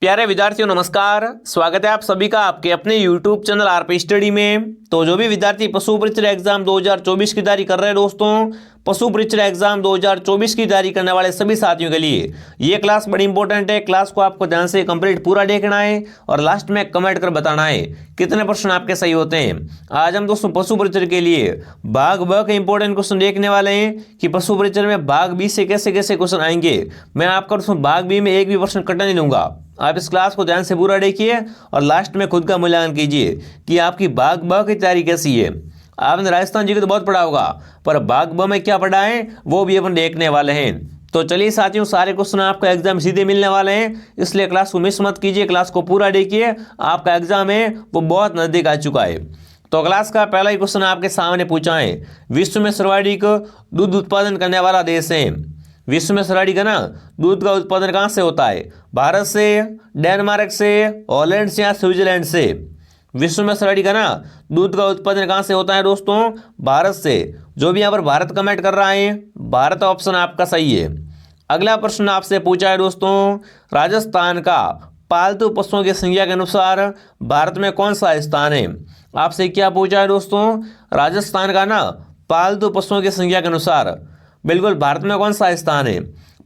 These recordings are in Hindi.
प्यारे विद्यार्थियों नमस्कार। स्वागत है आप सभी का आपके अपने YouTube चैनल आरपी स्टडी में। तो जो भी विद्यार्थी पशु परीक्षा एग्जाम 2024 की तैयारी कर रहे हैं दोस्तों, पशु परीक्षा एग्जाम 2024 की तैयारी करने वाले सभी साथियों के लिए ये क्लास बड़ी इंपॉर्टेंट है। क्लास को आपको ध्यान से कंप्लीट पूरा देखना है और लास्ट में कमेंट कर बताना है कितने प्रश्न आपके सही होते हैं। आज हम दोस्तों पशु परीक्षा के लिए भाग ब के इंपॉर्टेंट क्वेश्चन देखने वाले हैं कि पशु परीक्षा में भाग बी से कैसे कैसे क्वेश्चन आएंगे। मैं आपका दोस्तों भाग बी में एक भी प्रश्न कटने नहीं दूंगा। आप इस क्लास को ध्यान से पूरा देखिए और लास्ट में खुद का मूल्यांकन कीजिए कि आपकी भाग ब की तैयारी कैसी है। आपने राजस्थान जी को तो बहुत पढ़ा होगा, पर भाग ब में क्या पढ़ा है वो भी अपन देखने वाले हैं। तो चलिए साथियों, सारे क्वेश्चन आपका एग्जाम सीधे मिलने वाले हैं, इसलिए क्लास को मिस मत कीजिए। क्लास को पूरा देखिए, आपका एग्जाम है वो बहुत नजदीक आ चुका है। तो क्लास का पहला ही क्वेश्चन आपके सामने पूछा है, विश्व में सर्वाधिक दूध उत्पादन करने वाला देश है। विश्व में सर्वाधिक है ना दूध का उत्पादन कहाँ से होता है? भारत से, डेनमार्क से, हॉलैंड से या स्विट्जरलैंड से? विश्व में सर्वाधिक है ना दूध का उत्पादन कहाँ से होता है दोस्तों? भारत से। जो भी यहाँ पर भारत कमेंट कर रहा है, भारत ऑप्शन आपका सही है। अगला प्रश्न आपसे पूछा है दोस्तों, राजस्थान का पालतू पशुओं की संख्या के अनुसार भारत में कौन सा स्थान है? आपसे क्या पूछा है दोस्तों? राजस्थान का ना पालतू पशुओं की संख्या के अनुसार बिल्कुल भारत में कौन सा स्थान है?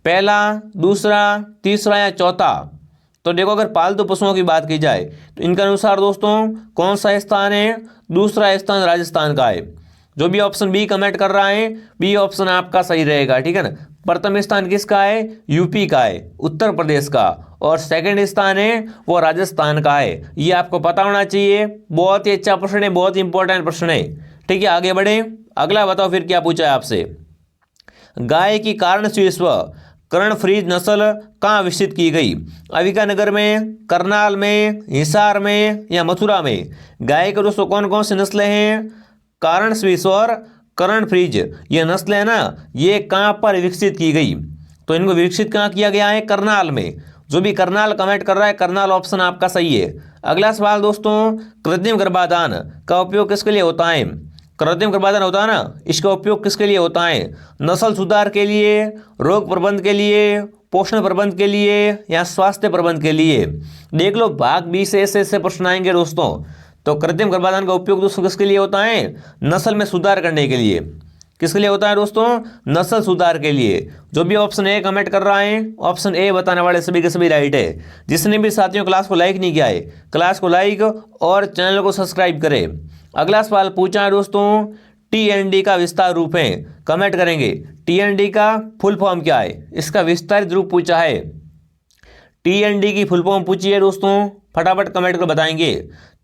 पहला, दूसरा, तीसरा या चौथा? तो देखो, अगर पालतू पशुओं की बात की जाए तो इनके अनुसार दोस्तों कौन सा स्थान है? दूसरा स्थान राजस्थान का है। जो भी ऑप्शन बी कमेंट कर रहा है, बी ऑप्शन आपका सही रहेगा, ठीक है ना। प्रथम स्थान किसका है? यूपी का है, उत्तर प्रदेश का। और सेकंड स्थान है वो राजस्थान का है। ये आपको पता होना चाहिए। बहुत ही अच्छा प्रश्न है, बहुत इंपॉर्टेंट प्रश्न है। ठीक है, आगे बढ़े। अगला बताओ फिर क्या पूछा है आपसे। गाय की कारण विश्व कर्णफ्रीज नस्ल कहाँ विकसित की गई? अंबिकानगर में, करनाल में, हिसार में या मथुरा में? गाय के दोस्तों कौन कौन सी नस्लें हैं? कारण स्विस और कर्णफ्रीज ये नस्लें है ना, ये कहाँ पर विकसित की गई? तो इनको विकसित कहाँ किया गया है? करनाल में। जो भी करनाल कमेंट कर रहा है, करनाल ऑप्शन आपका सही है। अगला सवाल दोस्तों, कृत्रिम गर्भाधान का उपयोग किसके लिए होता है? कृत्रिम गर्भाधान होता है ना, इसका उपयोग किसके लिए होता है? नस्ल सुधार के लिए, रोग प्रबंधन के लिए, पोषण प्रबंधन के लिए या स्वास्थ्य प्रबंधन के लिए? देख लो, भाग बी से ऐसे प्रश्न आएंगे दोस्तों। तो कृत्रिम गर्भाधान का उपयोग दोस्तों किसके लिए होता है? नस्ल में सुधार करने के लिए। किसके लिए होता है दोस्तों? नस्ल सुधार के लिए। जो भी ऑप्शन ए कमेंट कर रहा है, ऑप्शन ए बताने वाले सभी के सभी राइट है। जिसने भी साथियों क्लास को लाइक नहीं किया है, क्लास को लाइक और चैनल को सब्सक्राइब करें। अगला सवाल पूछा है दोस्तों, टीएनडी का विस्तार रूप है। कमेंट करेंगे टीएनडी का फुल फॉर्म क्या है? इसका विस्तारित रूप पूछा है। टीएनडी की फुल फॉर्म पूछी है दोस्तों, फटाफट कमेंट कर बताएंगे।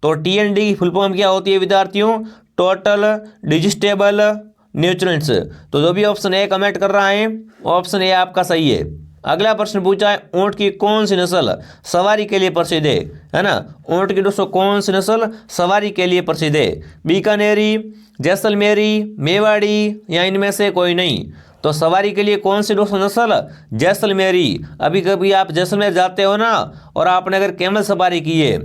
तो टीएनडी की फुल फॉर्म क्या होती है विद्यार्थियों? Total digestible nutrients. तो जो भी ऑप्शन ए कमेंट कर रहा है, ऑप्शन ए आपका सही है। अगला प्रश्न पूछा है, ऊंट की कौन सी नस्ल सवारी के लिए प्रसिद्ध है ना? ऊंट की दोस्तों कौन सी नस्ल सवारी के लिए प्रसिद्ध है? बीकानेरी, जैसलमेरी, मेवाड़ी या इनमें से कोई नहीं? तो सवारी के लिए कौन सी दोस्तों नस्ल? जैसलमेरी। अभी कभी आप जैसलमेर जाते हो ना और आपने अगर कैमल सवारी की है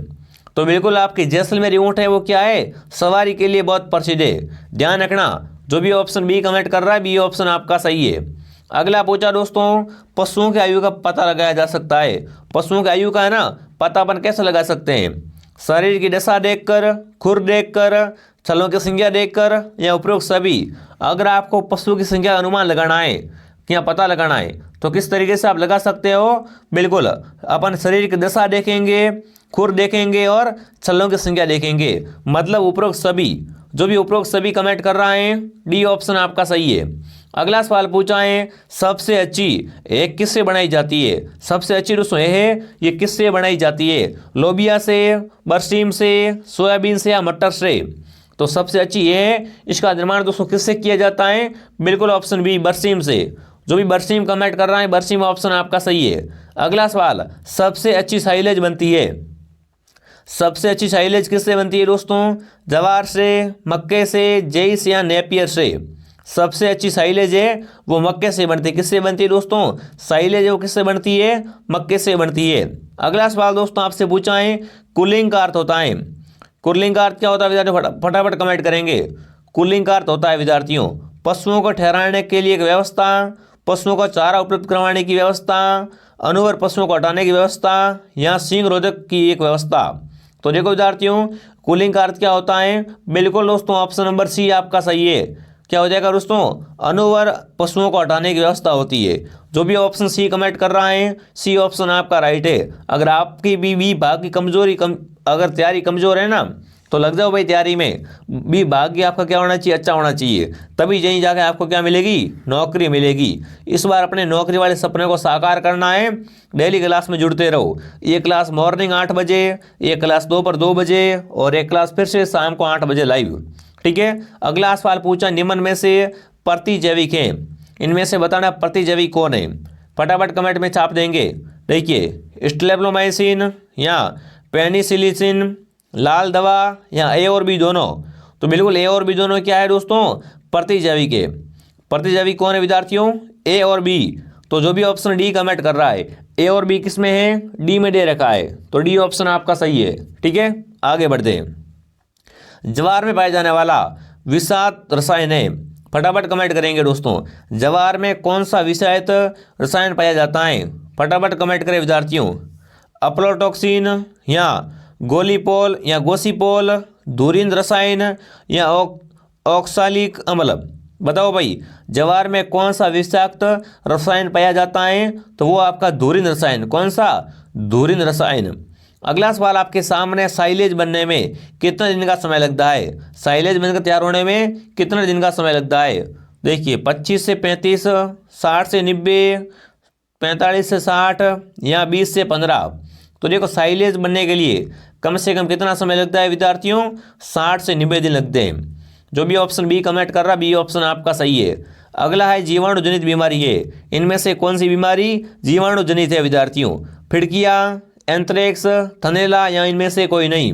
तो बिल्कुल आपकी जैसलमेरी ऊंट है वो क्या है? सवारी के लिए बहुत प्रसिद्ध है। ध्यान रखना। जो भी ऑप्शन बी कमेंट कर रहा है, बी ऑप्शन आपका सही है। अगला पूछा दोस्तों, पशुओं की आयु का पता लगाया जा सकता है। पशुओं की आयु का है ना पता अपन कैसे लगा सकते हैं? शरीर की दशा देखकर, खुर देखकर, छलों की संख्या देखकर या उपरोक्त सभी? अगर आपको पशु की संख्या का अनुमान लगाना है या पता लगाना है तो किस तरीके से आप लगा सकते हो? बिल्कुल, अपन शरीर की दशा देखेंगे, खुर देखेंगे और छलों की संख्या देखेंगे, मतलब उपरोक्त सभी। जो भी उपरोक्त सभी कमेंट कर रहा है, डी ऑप्शन आपका सही है। अगला सवाल पूछा है, सबसे अच्छी एक किससे बनाई जाती है? सबसे अच्छी दोस्तों ये किससे बनाई जाती है? लोबिया से, बरसीम से, सोयाबीन से या मटर से? तो सबसे अच्छी ये है, इसका निर्माण दोस्तों किससे किया जाता है? बिल्कुल ऑप्शन बी, बरसीम से। जो भी बरसीम कमेंट कर रहा है, बरसीम ऑप्शन आपका सही है। अगला सवाल, सबसे अच्छी साइलेज बनती है। सबसे अच्छी साइलेज किससे बनती है दोस्तों? जवार से, मक्के से, जई से या नेपियर से? सबसे अच्छी साइलेज है वो मक्के से बनती है। किससे बनती है दोस्तों? साइलेज है वो किससे बनती है? मक्के से बनती है। अगला सवाल दोस्तों आपसे पूछा है, कूलिंग का अर्थ होता है। कूलिंग का अर्थ क्या होता है विद्यार्थियों? फटाफट कमेंट करेंगे। कूलिंग का अर्थ होता है विद्यार्थियों, पशुओं को ठहराने के लिए एक व्यवस्था, पशुओं का चारा उपलब्ध करवाने की व्यवस्था, अनूवर पशुओं को हटाने की व्यवस्था या सींग रोधक की एक व्यवस्था। तो देखो विद्यार्थियों, कूलिंग का अर्थ क्या होता है? बिल्कुल दोस्तों, ऑप्शन नंबर सी आपका सही है। क्या हो जाएगा दोस्तों? अनूवर पशुओं को हटाने की व्यवस्था होती है। जो भी ऑप्शन सी कमेंट कर रहा है, सी ऑप्शन आपका राइट है। अगर आपकी बी भाग की अगर तैयारी कमजोर है ना, तो लग जाओ भाई तैयारी में। बी भाग्य आपका क्या होना चाहिए? अच्छा होना चाहिए, तभी यहीं जाके आपको क्या मिलेगी? नौकरी मिलेगी। इस बार अपने नौकरी वाले सपने को साकार करना है। डेली क्लास में जुड़ते रहो। एक क्लास मॉर्निंग 8 बजे, एक क्लास दोपहर 2 बजे और एक क्लास फिर से शाम को 8 बजे लाइव। ठीक है। अगला सवाल पूछा, निम्न में से प्रतिजैविक हैं, इनमें से बताना प्रतिजैविक कौन है? फटाफट कमेंट में छाप देंगे। देखिए, स्ट्रेप्टोमाइसिन या पेनिसिलिन, लाल दवा या ए और बी दोनों। तो बिल्कुल ए और बी दोनों क्या है दोस्तों? प्रतिजैविक है। प्रतिजैविक कौन है विद्यार्थियों? ए और बी। तो जो भी ऑप्शन डी कमेंट कर रहा है, ए और बी किस में है? डी में दे रखा है, तो डी ऑप्शन आपका सही है। ठीक है, आगे बढ़ते हैं। ज्वार में पाया जाने वाला विषाक्त रसायन है, फटाफट कमेंट करेंगे दोस्तों। ज्वार में कौन सा विषाक्त रसायन पाया जाता है? फटाफट कमेंट करें विद्यार्थियों। अप्लोटॉक्सिन या गोलीपोल या गोसीपोल, धुरिंद रसायन या ऑक्सालिक अम्ल। बताओ भाई, ज्वार में कौन सा विषाक्त रसायन पाया जाता है? तो वो आपका धुरिंद रसायन। कौन सा? धुरिंद रसायन। अगला सवाल आपके सामने, साइलेज बनने में कितने दिन का समय लगता है? साइलेज बनकर तैयार होने में कितने दिन का समय लगता है? देखिए, 25 से 35, 60 से 90, 45 से 60 या 20 से 15। तो देखो, साइलेज बनने के लिए कम से कम कितना समय लगता है विद्यार्थियों? 60 से 90 दिन लगते हैं। जो भी ऑप्शन बी कमेंट कर रहा, बी ऑप्शन आपका सही है। अगला है जीवाणु जनित बीमारी है, इनमें से कौन सी बीमारी जीवाणु जनित है विद्यार्थियों? फिड़किया, एंथ्रेक्स, थनैला या इनमें से कोई नहीं?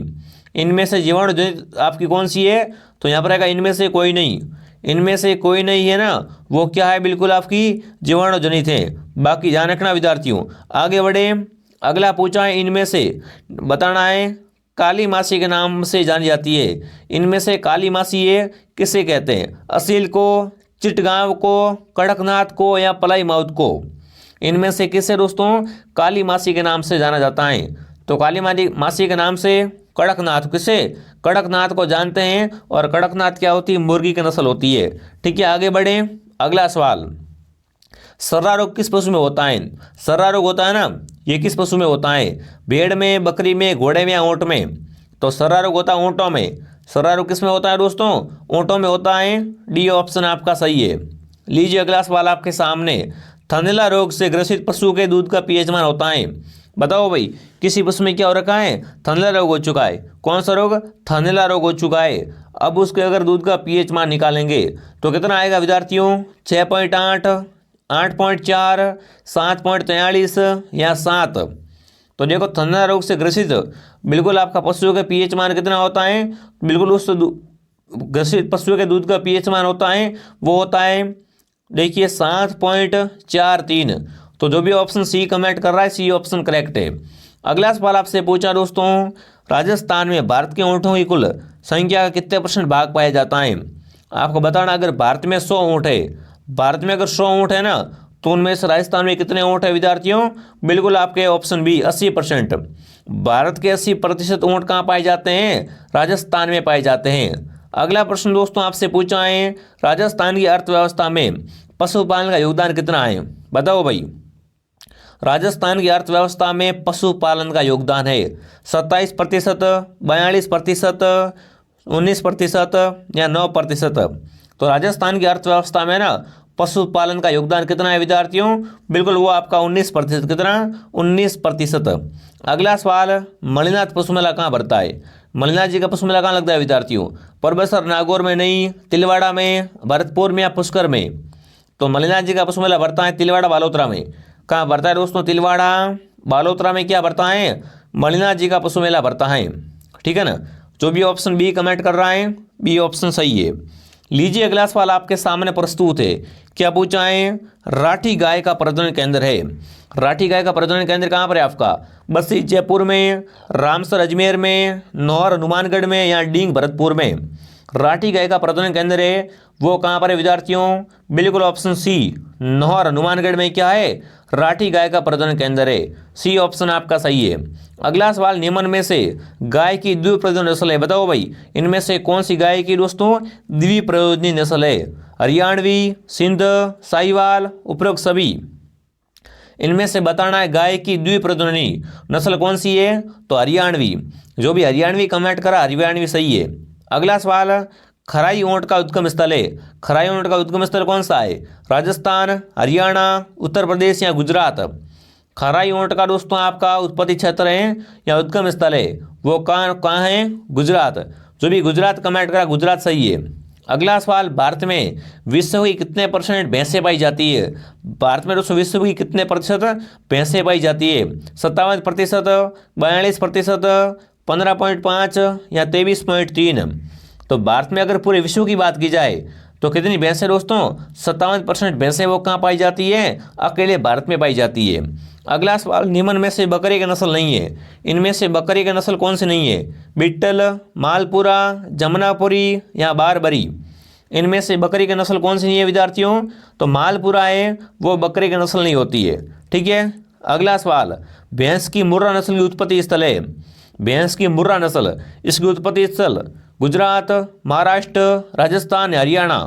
इनमें से जीवाणु जनित आपकी कौन सी है? तो यहाँ पर आएगा इनमें से कोई नहीं। इनमें से कोई नहीं है ना, वो क्या है? बिल्कुल आपकी जीवाणु जनित है। बाकी ध्यान रखना विद्यार्थियों। आगे बढ़े, अगला पूछा है, इनमें से बताना है। काली मासी के नाम से जानी जाती है, इनमें से काली मासी ये किसे कहते हैं? असील को, चिटगांव को, कड़कनाथ को या पलाई माउत को? इनमें से किसे दोस्तों काली मासी के नाम से जाना जाता है? तो काली मासी के नाम से कड़कनाथ। किसे? कड़कनाथ को जानते हैं। और कड़कनाथ क्या होती है? मुर्गी की नस्ल होती है। ठीक है, आगे बढ़े। अगला सवाल, सर्रा रोग किस पशु में होता है? सर्रा रोग होता है ना, ये किस पशु में होता है? भेड़ में, बकरी में, घोड़े में या ऊँट में? तो सर्रा रोग होता है ऊँटों में। सर्रा रोग किस में होता है दोस्तों? ऊँटों में होता है। डी ऑप्शन आपका सही है। लीजिए अगला सवाल आपके सामने, थनैला रोग से ग्रसित पशु के दूध का पीएच मान होता है। बताओ भाई, किसी पशु में क्या हो रखा है? थनैला रोग हो चुका है। कौन सा रोग? थनैला रोग हो चुका है। अब उसके अगर दूध का पीएच मान निकालेंगे तो कितना आएगा विद्यार्थियों? 6.8, 8.4, 7.43 या 7? तो देखो, थनैला रोग से ग्रसित बिल्कुल आपका पशु का पीएच मान कितना होता है? बिल्कुल उस ग्रसित पशु के दूध का पीएच मान होता है, वो होता है देखिए 7.43। तो जो भी ऑप्शन सी कमेंट कर रहा है, सी ऑप्शन करेक्ट है। अगला सवाल आपसे पूछा दोस्तों, राजस्थान में भारत के ऊँटों की कुल संख्या का कितने % भाग पाया जाता है? आपको बताना, अगर भारत में 100 ऊँट है, भारत में अगर 100 ऊँट है ना, तो उनमें से राजस्थान में कितने ऊँट है विद्यार्थियों? बिल्कुल आपके ऑप्शन बी 80%। भारत के 80% ऊँट कहाँ पाए जाते हैं? राजस्थान में पाए जाते हैं। अगला प्रश्न दोस्तों आपसे पूछा है, राजस्थान की अर्थव्यवस्था में पशुपालन का योगदान कितना है? बताओ भाई, राजस्थान की अर्थव्यवस्था में पशुपालन का योगदान है 27%, 42%, 19% या 9%। तो राजस्थान की अर्थव्यवस्था में ना पशुपालन का योगदान कितना है विद्यार्थियों? बिल्कुल वो आपका 19%। कितना? 19%। अगला सवाल, मणिनाथ पशु मेला कहाँ भरता है? मणिनाथ जी का पशु मेला कहाँ लगता है विद्यार्थियों? परबसर, नागौर में नहीं, तिलवाड़ा में, भरतपुर में या पुष्कर में? तो मणिनाथ जी का पशु मेला भरता है तिलवाड़ा बालोतरा में। कहाँ भरता है दोस्तों? तिलवाड़ा बालोतरा में क्या भरता है? मणिनाथ जी का पशु मेला भरता है। ठीक है ना, जो भी ऑप्शन बी कमेंट कर रहा है, बी ऑप्शन सही है। लीजिए अगला सवाल आपके सामने प्रस्तुत है। क्या पूछा है? राठी गाय का प्रजनन केंद्र है। राठी गाय का प्रजनन केंद्र कहाँ पर है आपका? बस्सी जयपुर में, रामसर अजमेर में, नौहर हनुमानगढ़ में या डींग भरतपुर में? राठी गाय का प्रजनन केंद्र है वो कहाँ पर है विद्यार्थियों? बिल्कुल ऑप्शन सी, नौहर हनुमानगढ़ में क्या है? राठी गाय का प्रजनन केंद्र है। सी ऑप्शन आपका सही है। अगला सवाल, निम्न में से गाय की द्विप्रयोजनी नस्ल है, बताओ भाई इनमें से कौन सी गाय की दोस्तों द्विप्रयोजनी नस्ल है? हरियाणवी, सिंध, साहिवाल, उपरोक्त सभी। इनमें से बताना है गाय की द्विप्रयोजनी नस्ल कौन सी है? तो हरियाणवी। जो भी हरियाणवी कमेंट करा हरियाणवी सही है। अगला सवाल, खराई ऊंट का उद्गम स्थल है। खराई ऊंट का उद्गम स्थल कौन सा है? राजस्थान, हरियाणा, उत्तर प्रदेश या गुजरात? खराई ऊंट का दोस्तों आपका उत्पत्ति क्षेत्र है या उद्गम स्थल है, वो कहाँ है? गुजरात। जो भी गुजरात कमेंट करा गुजरात सही है। अगला सवाल, भारत में विश्व की कितने परसेंट भैंसें पाई जाती है? भारत में दोस्तों विश्व की कितने प्रतिशत भैंसें पाई जाती है? 57%, 42%, 15.5 या 23.3? तो भारत में अगर पूरे विश्व की बात की जाए तो कितनी भैंसें दोस्तों? 57% भैंसें वो कहाँ पाई जाती है? अकेले भारत में पाई जाती है। अगला सवाल, निम्न में से बकरी की नस्ल नहीं है। इनमें से बकरी की नस्ल कौन सी नहीं है? बिट्टल, मालपुरा, जमुनापुरी या बारबरी? इनमें से बकरी की नस्ल कौन सी नहीं है विद्यार्थियों? तो मालपुरा है, वो बकरी की नस्ल नहीं होती है। ठीक है। अगला सवाल, भैंस की मुर्रा नस्ल की उत्पत्ति स्थल है। भैंस की मुर्रा नस्ल, इसकी उत्पत्ति स्थल गुजरात, महाराष्ट्र, राजस्थान, हरियाणा?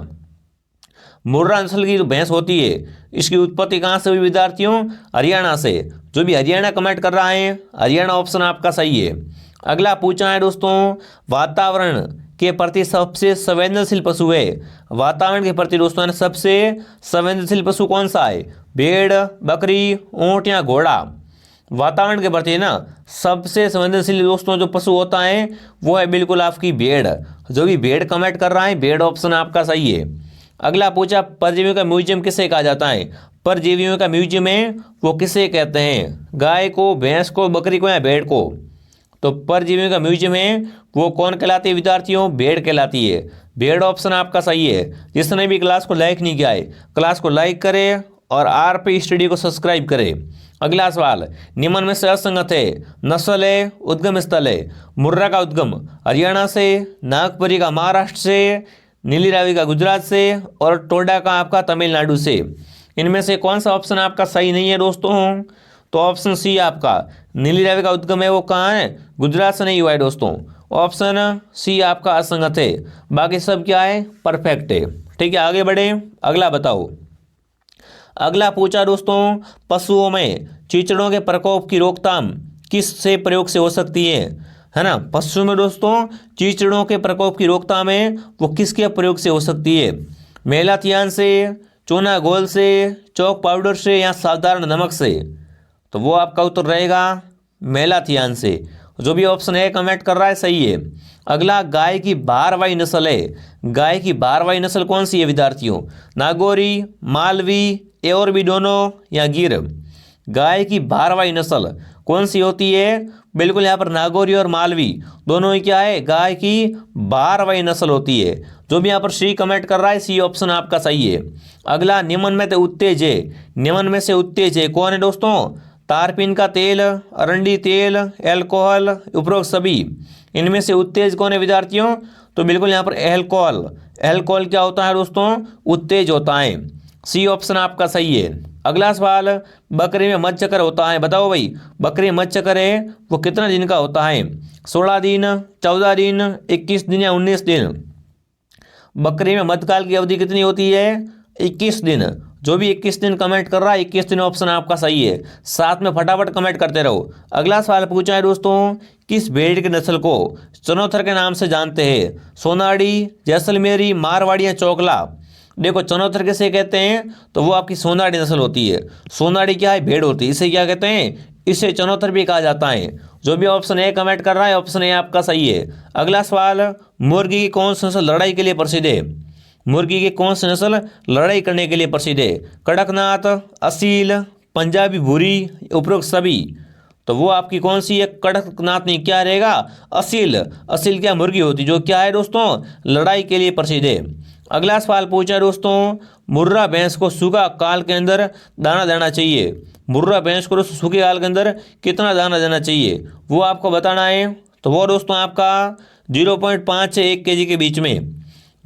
मुर्रा नस्ल की जो भैंस होती है इसकी उत्पत्ति कहाँ से हुई विद्यार्थियों? हरियाणा से। जो भी हरियाणा कमेंट कर रहा है हरियाणा ऑप्शन आपका सही है। अगला पूछा है दोस्तों, वातावरण के प्रति सबसे संवेदनशील पशु है। वातावरण के प्रति दोस्तों सबसे संवेदनशील पशु कौन सा है? भेड़, बकरी, ऊंट या घोड़ा? वातावरण के प्रति ना सबसे संवेदनशील दोस्तों जो पशु होता है वो है बिल्कुल आपकी भेड़। जो भी भेड़ कमेंट कर रहा है भेड़ ऑप्शन आपका सही है। अगला पूछा, परजीवियों का म्यूजियम किसे कहा जाता है? परजीवियों का म्यूजियम है वो किसे कहते हैं? गाय को, भैंस को, बकरी को या भेड़ को? तो परजीवियों का म्यूजियम है वो कौन कहलाती है विद्यार्थियों? भेड़ कहलाती है। भेड़ ऑप्शन आपका सही है। जिसने भी क्लास को लाइक नहीं किया है क्लास को लाइक करे और आरपी स्टडी को सब्सक्राइब करे। अगला सवाल, निम्न में से असंगत है नस्ल है, उद्गम स्थल है। मुर्रा का उद्गम हरियाणा से, नागपुरी का महाराष्ट्र से, नीली रावी का गुजरात से और टोडा का आपका तमिलनाडु से। इनमें से कौन सा ऑप्शन आपका सही नहीं है दोस्तों? तो ऑप्शन सी आपका नीली रावी का उद्गम है वो कहाँ है? गुजरात से नहीं हुआ है दोस्तों। ऑप्शन सी आपका असंगत है, बाकी सब क्या है? परफेक्ट है। ठीक है, आगे बढ़े। अगला बताओ। अगला पूछा दोस्तों, पशुओं में चीचड़ों के प्रकोप की रोकथाम किस से प्रयोग से हो सकती है ना? पशुओं में दोस्तों चीचड़ों के प्रकोप की रोकथाम है वो किसके प्रयोग से हो सकती है? मेलाथियान से, चूना घोल से, चौक पाउडर से या साधारण नमक से? तो वो आपका उत्तर रहेगा मेलाथियान से। जो भी ऑप्शन है कमेंट कर रहा है सही है। अगला, गाय की भारवाही नस्ल है। गाय की भारवाही नस्ल कौन सी है विद्यार्थियों? नागौरी, मालवी, और भी दोनों या गिर? गाय की भारवाही नस्ल कौन सी होती है? बिल्कुल यहाँ पर नागौरी और मालवी दोनों ही क्या है? गाय की भारवाही नस्ल होती है। जो भी यहाँ पर सी कमेंट कर रहा है सी ऑप्शन आपका सही है। अगला, निम्न में से उत्तेज है। निम्न में से उत्तेज है कौन है दोस्तों? तारपीन का तेल, अरंडी तेल, एल्कोहल, उपरोक्त सभी। इनमें से उत्तेज कौन है विद्यार्थियों? तो बिल्कुल यहाँ पर एल्कोहल। एल्कोहल क्या होता है दोस्तों? उत्तेज होता है। सी ऑप्शन आपका सही है। अगला सवाल, बकरी में मधचक्र होता है, बताओ भाई बकरी में मधचक्र है वो कितना दिन का होता है? 16 दिन, 14 दिन, 21 दिन या 19 दिन? बकरी में मध्यकाल की अवधि कितनी होती है? 21 दिन। जो भी 21 दिन कमेंट कर रहा है 21 दिन ऑप्शन आपका सही है। साथ में फटाफट कमेंट करते रहो। अगला सवाल पूछा है दोस्तों, किस भेड़ की नस्ल को चनौथर के नाम से जानते हैं? सोनाड़ी, जैसलमेरी, मारवाड़ी या चौकला? देखो चनौथर किसे कहते हैं? तो वो आपकी सोनाड़ी नस्ल होती है। सोनाड़ी क्या है? भेड़ होती है। इसे क्या कहते हैं? इसे चनौथर भी कहा जाता है। जो भी ऑप्शन ए कमेंट कर रहा है ऑप्शन ए आपका सही है। अगला सवाल, मुर्गी की कौन सी नस्ल लड़ाई के लिए प्रसिद्ध है? मुर्गी की कौन सी नस्ल लड़ाई करने के लिए प्रसिद्ध है? कड़कनाथ, असील, पंजाबी भूरी, उपरोक्त सभी? तो वो आपकी कौन सी है? कड़कनाथ नहीं, क्या रहेगा? असील। असील क्या मुर्गी होती जो क्या है दोस्तों? लड़ाई के लिए प्रसिद्ध है। अगला सवाल पूछा दोस्तों, मुर्रा भैंस को सूखा काल के अंदर दाना देना चाहिए। मुर्रा भैंस को दोस्तों सूखे काल के अंदर कितना दाना देना चाहिए वो आपको बताना है। तो वो दोस्तों आपका 0.5 से 1 kg के बीच में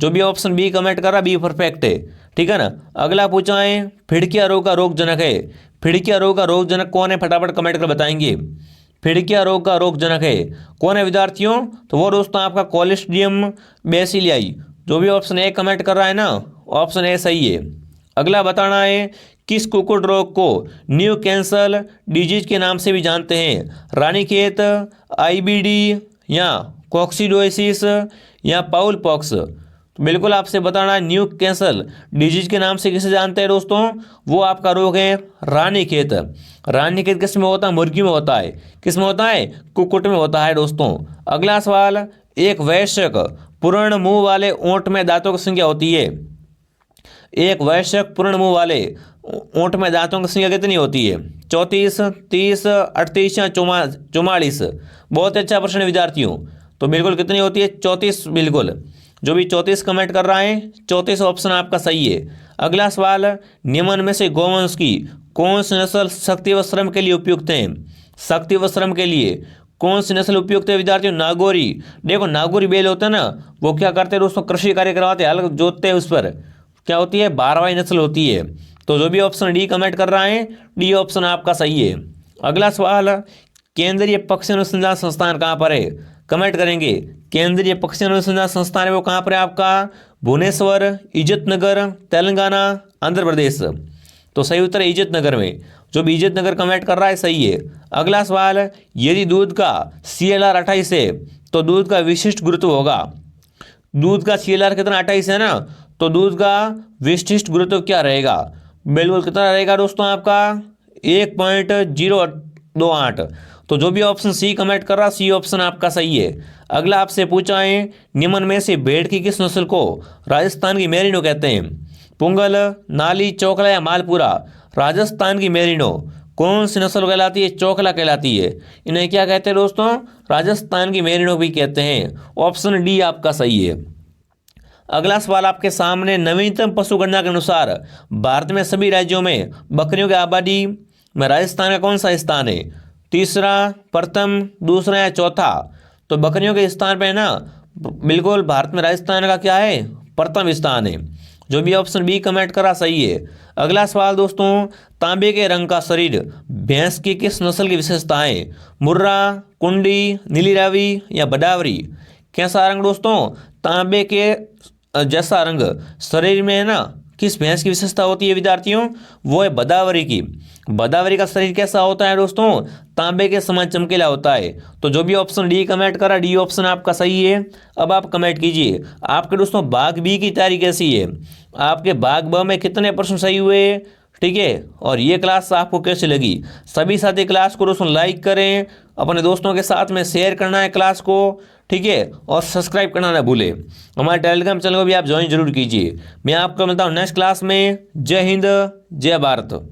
जो भी ऑप्शन बी कमेंट कर रहा है बी परफेक्ट है, ठीक है ना। अगला पूछा है फिड़किया रोग का रोगजनक है। फिड़किया रोग का रोगजनक कौन है, फटाफट कमेंट कर बताएंगे। फिड़किया रोग का रोगजनक है कौन है विद्यार्थियों, तो वो दोस्तों आपका कोलिस्ट्रियम बेसिलियाई। जो भी ऑप्शन ए कमेंट कर रहा है ना, ऑप्शन ए सही है। अगला बताना है किस कुक्कुट रोग को न्यू कैंसल डिजीज के नाम से भी जानते हैं, रानीखेत, आईबीडी या कॉक्सिडोसिस या पाउल पॉक्स। तो बिल्कुल आपसे बताना है न्यू कैंसल डिजीज के नाम से किसे जानते हैं दोस्तों, वो आपका रोग है रानीखेत। रानीखेत किस में होता है, मुर्गी में होता है। किस में होता है, कुक्कुट में होता है दोस्तों। अगला सवाल, एक वयस्क पूर्ण मुंह वाले ऊंट में दांतों की संख्या होती है। एक वयस्क पूर्ण मुंह वाले ऊंट में दांतों की संख्या कितनी होती है, 34, 30, 38 या 44। बहुत अच्छा प्रश्न विद्यार्थियों। तो बिल्कुल कितनी होती है, 34 बिल्कुल। जो भी 34 कमेंट कर रहा है 34 ऑप्शन आपका सही है। अगला सवाल, निम्न में से गौवंश की कौन सी नस्ल शक्ति व श्रम के लिए उपयुक्त है। शक्ति व श्रम के लिए कौन सी नस्ल उपयुक्त है विद्यार्थियों, नागौरी। देखो नागौरी बैल होता है ना, वो क्या करते हैं दोस्तों, कृषि कार्य करवाते हैं, हल जोतते हैं, उस पर क्या होती है, भारवाही नस्ल होती है। तो जो भी ऑप्शन डी कमेंट कर रहा है डी ऑप्शन आपका सही है। अगला सवाल, केंद्रीय पक्षी अनुसंधान संस्थान कहाँ पर है, कमेंट करेंगे। केंद्रीय पक्षी अनुसंधान संस्थान है वो कहाँ पर है आपका, भुवनेश्वर, इज्जतनगर, तेलंगाना, आंध्र प्रदेश। तो सही उत्तर है इज्जतनगर में। जो भी इज्जतनगर कमेंट कर रहा है सही है। अगला सवाल, यदि दूध का CLR 28 है तो दूध का विशिष्ट गुरुत्व होगा। दूध का CLR कितना 28 है ना, तो दूध का विशिष्ट गुरुत्व क्या रहेगा, बिल्कुल कितना रहेगा दोस्तों आपका 1.028। तो जो भी ऑप्शन सी कमेंट कर रहा सी ऑप्शन आपका सही है। अगला आपसे पूछा है निम्न में से भेड़ की किस नस्ल को राजस्थान की मेरिनो कहते हैं, पुंगल, नाली, चौकला या मालपुरा। राजस्थान की मेरिनो कौन सी नस्ल कहलाती है, चौकला कहलाती है। इन्हें क्या कहते हैं दोस्तों, राजस्थान की मेरिनो भी कहते हैं। ऑप्शन डी आपका सही है। अगला सवाल आपके सामने, नवीनतम पशु गणना के अनुसार भारत में सभी राज्यों में बकरियों की आबादी में राजस्थान का कौन सा स्थान है, तीसरा, प्रथम, दूसरा या चौथा। तो बकरियों के स्थान पे है ना, बिल्कुल भारत में राजस्थान का क्या है, प्रथम स्थान है। जो भी ऑप्शन बी कमेंट करा सही है। अगला सवाल दोस्तों, तांबे के रंग का शरीर भैंस की किस नस्ल की विशेषता है, मुर्रा, कुंडी, नीली रावी या बदावरी। कैसा रंग दोस्तों, तांबे के जैसा रंग शरीर में है ना, किस भैंस की विशेषता होती है विद्यार्थियों, वो है बदावरी की। बदावरी का शरीर कैसा होता है दोस्तों, तांबे के समान चमकीला होता है। तो जो भी ऑप्शन डी कमेंट करा डी ऑप्शन आपका सही है। अब आप कमेंट कीजिए आपके दोस्तों भाग बी की तैयारी कैसी है, आपके भाग ब में कितने प्रश्न सही हुए, ठीक है। और ये क्लास आपको कैसी लगी, सभी साथी क्लास को दोस्तों लाइक करें, अपने दोस्तों के साथ में शेयर करना है क्लास को, ठीक है। और सब्सक्राइब करना ना भूलें। हमारे टेलीग्राम चैनल को भी आप ज्वाइन जरूर कीजिए। मैं आपको मिलता हूँ नेक्स्ट क्लास में। जय हिंद, जय भारत।